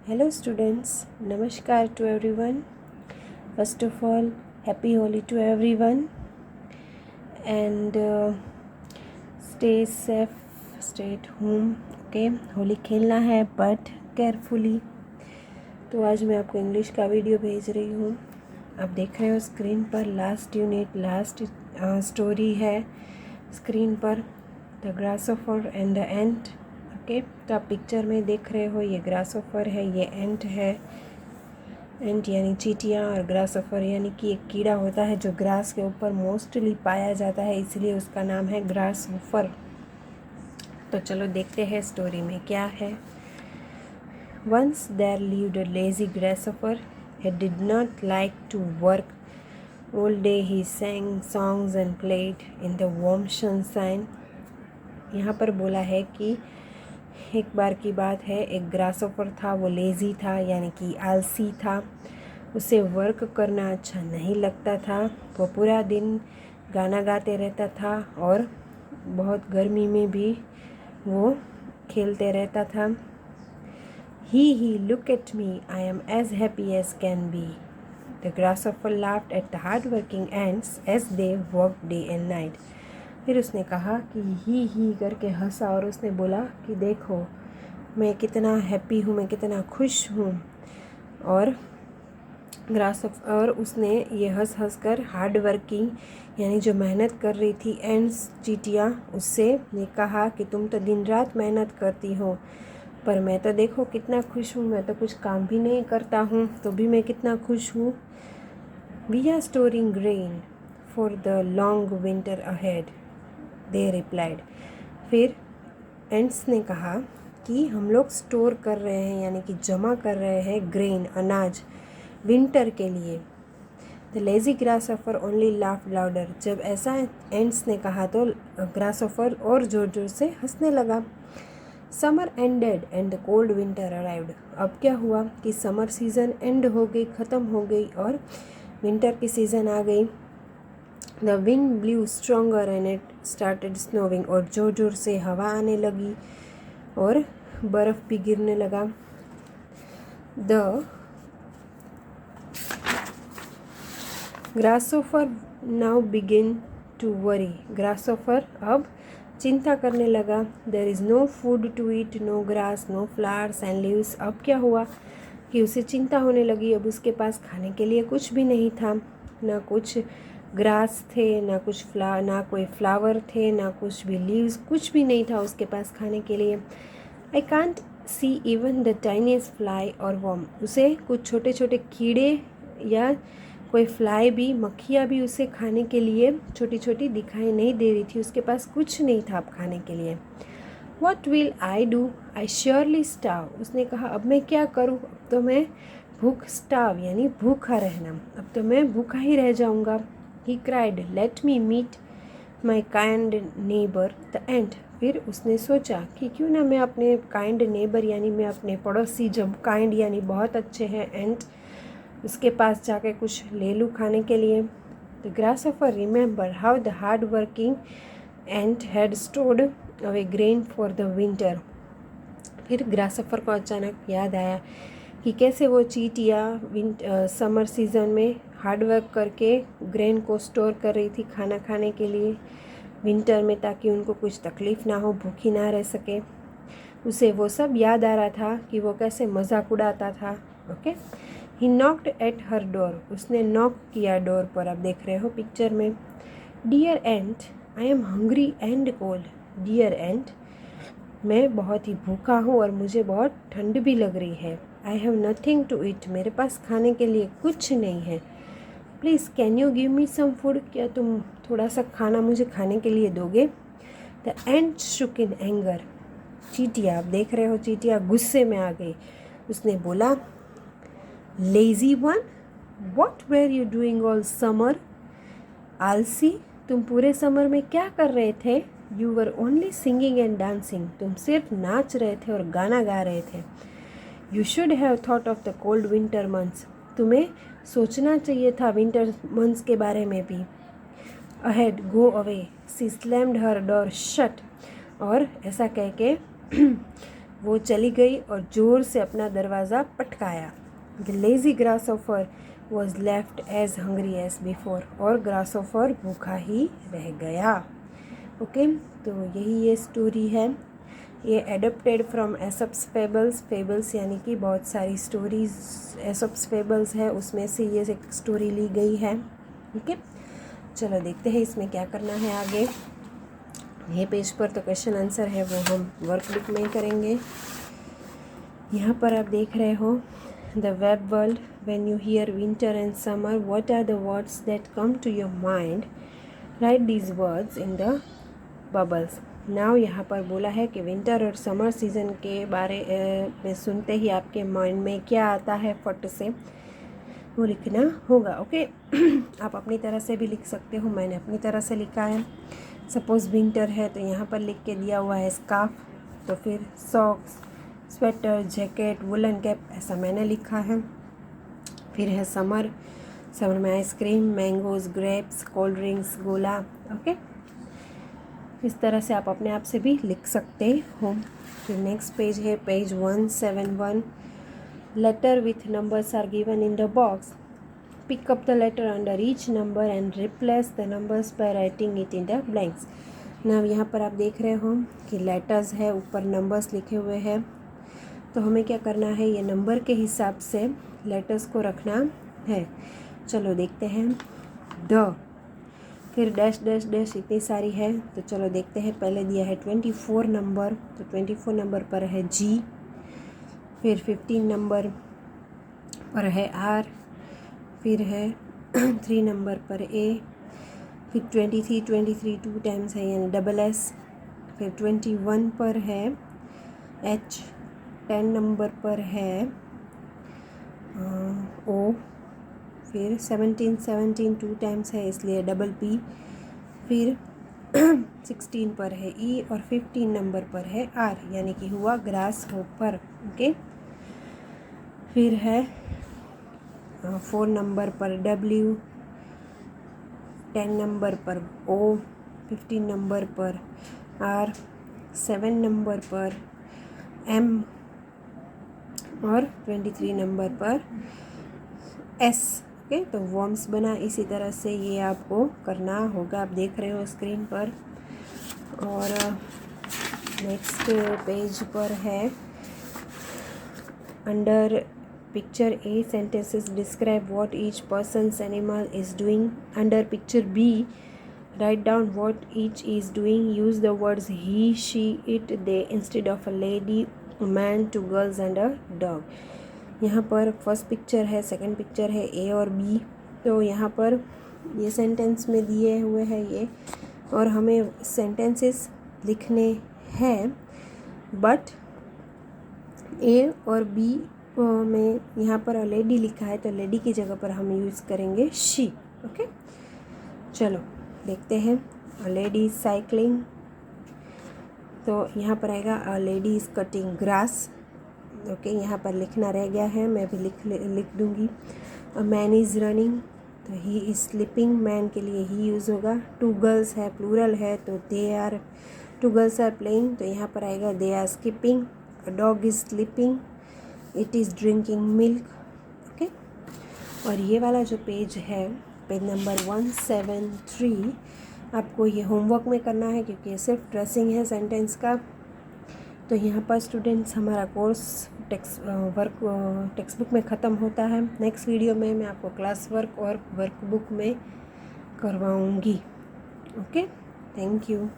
Hello students, Namaskar to everyone. First of all, happy Holi to everyone and stay safe, stay at home. Okay, Holi खेलना है but carefully. तो आज मैं आपको English का video भेज रही हूँ। आप देख रहे हो स्क्रीन पर लास्ट यूनिट, लास्ट स्टोरी है स्क्रीन पर, the grasshopper and the ant. Okay, तो आप पिक्चर में देख रहे हो, ये ग्रासहॉपर है, ये एंट है। एंट यानी चींटियाँ और ग्रासहॉपर यानी कि एक कीड़ा होता है जो ग्रास के ऊपर मोस्टली पाया जाता है, इसलिए उसका नाम है ग्रासहॉपर। तो चलो देखते हैं स्टोरी में क्या है। Once there lived a lazy grasshopper. He did not like to work. All day he sang songs and played in the warm sunshine. यहाँ पर बोला है कि एक बार की बात है, एक ग्रासहॉपर था, वो लेज़ी था यानी कि आलसी था। उसे वर्क करना अच्छा नहीं लगता था। वो पूरा दिन गाना गाते रहता था और बहुत गर्मी में भी वो खेलते रहता था। He, look at me, I am as happy as can be. The grasshopper laughed at the hard-working ants as they worked day and night. फिर उसने कहा कि ही करके हंसा और उसने बोला कि देखो मैं कितना हैप्पी हूँ, मैं कितना खुश हूँ। और ग्रासहॉपर और उसने ये हंस कर हार्ड वर्किंग यानी जो मेहनत कर रही थी एंड्स चींटियाँ, उससे ने कहा कि तुम तो दिन रात मेहनत करती हो, पर मैं तो देखो कितना खुश हूँ, मैं तो कुछ काम भी नहीं करता हूँ तो भी मैं कितना खुश हूँ। We are storing grain for the long winter ahead, they replied. फिर एंट्स ने कहा कि हम लोग स्टोर कर रहे हैं यानी कि जमा कर रहे हैं ग्रेन, अनाज, विंटर के लिए। The lazy grasshopper only laughed louder. जब ऐसा एंट्स ने कहा तो ग्रासहॉपर और ज़ोर ज़ोर से हंसने लगा। Summer ended and the cold winter arrived. अब क्या हुआ कि समर सीज़न एंड हो गई, ख़त्म हो गई और विंटर की सीज़न आ गई। The wind blew stronger and it started snowing. और ज़ोर ज़ोर से हवा आने लगी और बर्फ़ भी गिरने लगा। The grasshopper now begin to worry. Grasshopper अब चिंता करने लगा। There is no food to eat, no grass, no flowers and leaves. अब क्या हुआ कि उसे चिंता होने लगी। अब उसके पास खाने के लिए कुछ भी नहीं था, ना कुछ ग्रास थे, ना कोई फ्लावर थे, ना कुछ भी लीव्स, कुछ भी नहीं था उसके पास खाने के लिए। I can't see even the tiniest fly और वर्म। उसे कुछ छोटे छोटे कीड़े या कोई फ्लाई भी, मक्खियाँ भी उसे खाने के लिए छोटी छोटी दिखाई नहीं दे रही थी। उसके पास कुछ नहीं था अब खाने के लिए। What will I do? I surely starve. उसने कहा अब मैं क्या करूँ, अब तो मैं भूख, स्टाव यानी भूखा रहना, अब तो मैं भूखा ही रह जाऊँगा। He cried, let me meet my kind neighbor the ant. फिर उसने सोचा कि क्यों ना मैं अपने काइंड नेबर यानी मैं अपने पड़ोसी, जब काइंड यानी बहुत अच्छे हैं, एंट, उसके पास जाके कुछ ले लूँ खाने के लिए। The grasshopper remember how the hard working ant had stored away grain for the winter. फिर ग्रासहॉपर को अचानक याद आया कि कैसे वो चींटियाँ समर सीज़न में हार्ड वर्क करके ग्रेन को स्टोर कर रही थी खाना खाने के लिए विंटर में, ताकि उनको कुछ तकलीफ़ ना हो, भूखी ना रह सके। उसे वो सब याद आ रहा था कि वो कैसे मजाक उड़ाता था। Okay, he knocked at her door. उसने नॉक किया डोर पर, आप देख रहे हो पिक्चर में। Dear ant, I am hungry and cold. Dear ant, मैं बहुत ही भूखा हूँ और मुझे बहुत ठंड भी लग रही है। I have nothing to eat. मेरे पास खाने के लिए कुछ नहीं है। Please can you give me some food. क्या तुम थोड़ा सा खाना मुझे खाने के लिए दोगे। The ant shook in anger. चींटियाँ, आप देख रहे हो चींटियाँ गुस्से में आ गई। उसने बोला, lazy one, what were you doing all summer. आलसी, तुम पूरे समर में क्या कर रहे थे। You were only singing and dancing. तुम सिर्फ नाच रहे थे और गाना गा रहे थे। You should have thought of the cold winter months. तुम्हें सोचना चाहिए था विंटर मंथ्स के बारे में भी। Ahead, go away. She slammed her door shut. और ऐसा कह के वो चली गई और ज़ोर से अपना दरवाज़ा पटकाया। The lazy grasshopper was left as hungry as before, और ग्रासहॉपर भूखा ही रह गया। ओके, तो यही ये स्टोरी है। ये एडप्टेड फ्रॉम एसप्स फेबल्स। फेबल्स यानी कि बहुत सारी स्टोरीज एसप्स फेबल्स है, उसमें से ये एक स्टोरी ली गई है। ओके, चलो देखते हैं इसमें क्या करना है आगे। ये पेज पर तो क्वेश्चन आंसर है, वो हम वर्कबुक में ही करेंगे। यहाँ पर आप देख रहे हो the web world. When you hear winter and summer, what are the words that come to your mind? Write these words in the bubbles. Now यहाँ पर बोला है कि विंटर और समर सीज़न के बारे में सुनते ही आपके माइंड में क्या आता है, फट से वो लिखना होगा। ओके आप अपनी तरह से भी लिख सकते हो, मैंने अपनी तरह से लिखा है। सपोज़ विंटर है तो यहाँ पर लिख के दिया हुआ है स्कार्फ, तो फिर socks, sweater, jacket, woollen cap, ऐसा मैंने लिखा है। फिर है समर, समर में ice cream, mangoes, grapes, cold drinks, गोला। ओके, इस तरह से आप अपने आप से भी लिख सकते हो। फिर नेक्स्ट पेज है page 171। Letter with numbers are given in the box. Pick up the letter under each number and replace the numbers by writing it in the blanks. Now यहाँ पर आप देख रहे हो कि लेटर्स है, ऊपर नंबर्स लिखे हुए हैं, तो हमें क्या करना है, ये नंबर के हिसाब से लेटर्स को रखना है। चलो देखते हैं। द, फिर डैश डैश डैश इतनी सारी है, तो चलो देखते हैं। पहले दिया है 24 नंबर, तो 24 नंबर पर है जी। फिर 15 नंबर पर है आर। फिर है 3 नंबर पर ए। फिर 23 2 टाइम्स है यानी डबल एस। फिर 21 पर है एच। 10 नंबर पर है ओ। फिर 17 2 टाइम्स है इसलिए डबल पी। फिर 16 पर है ई और 15 नंबर पर है आर, यानी कि हुआ ग्रास होपर। ओके, फिर है 4 नंबर पर डब्ल्यू, 10 नंबर पर ओ, 15 नंबर पर आर, 7 नंबर पर एम और 23 नंबर पर एस। ओके, तो वर्म्स बना। इसी तरह से ये आपको करना होगा, आप देख रहे हो स्क्रीन पर। और नेक्स्ट पेज पर है under picture A sentences describe what each persons animal is doing. Under picture B write down what each is doing. Use the words he, she, it, they instead of a lady, man, two girls and a dog. यहाँ पर first picture है, second picture है A और B, तो यहाँ पर ये sentence में दिए हुए हैं ये, और हमें सेंटेंसेस लिखने हैं, बट ए और बी में यहाँ पर लेडी लिखा है, तो लेडी की जगह पर हम यूज़ करेंगे शी। ओके, चलो देखते हैं। अ लेडी इज साइकिलिंग, तो यहाँ पर आएगा a lady is cutting grass. Okay, यहाँ पर लिखना रह गया है, मैं भी लिख दूँगी। अ मैन इज़ रनिंग, तो ही इज़ स्लीपिंग, मैन के लिए ही यूज़ होगा। 2 गर्ल्स है, प्लूरल है, तो they are, 2 girls are playing, तो यहाँ पर आएगा they are skipping. A dog is sleeping, it is drinking milk. Okay, और ये वाला जो पेज है, पेज नंबर 173, आपको ये होमवर्क में करना है, क्योंकि ये सिर्फ ड्रेसिंग है सेंटेंस का। तो यहाँ पर स्टूडेंट्स हमारा कोर्स टेक्स्ट बुक में ख़त्म होता है। नेक्स्ट वीडियो में मैं आपको क्लास वर्क और वर्कबुक में करवाऊँगी। Okay, thank you.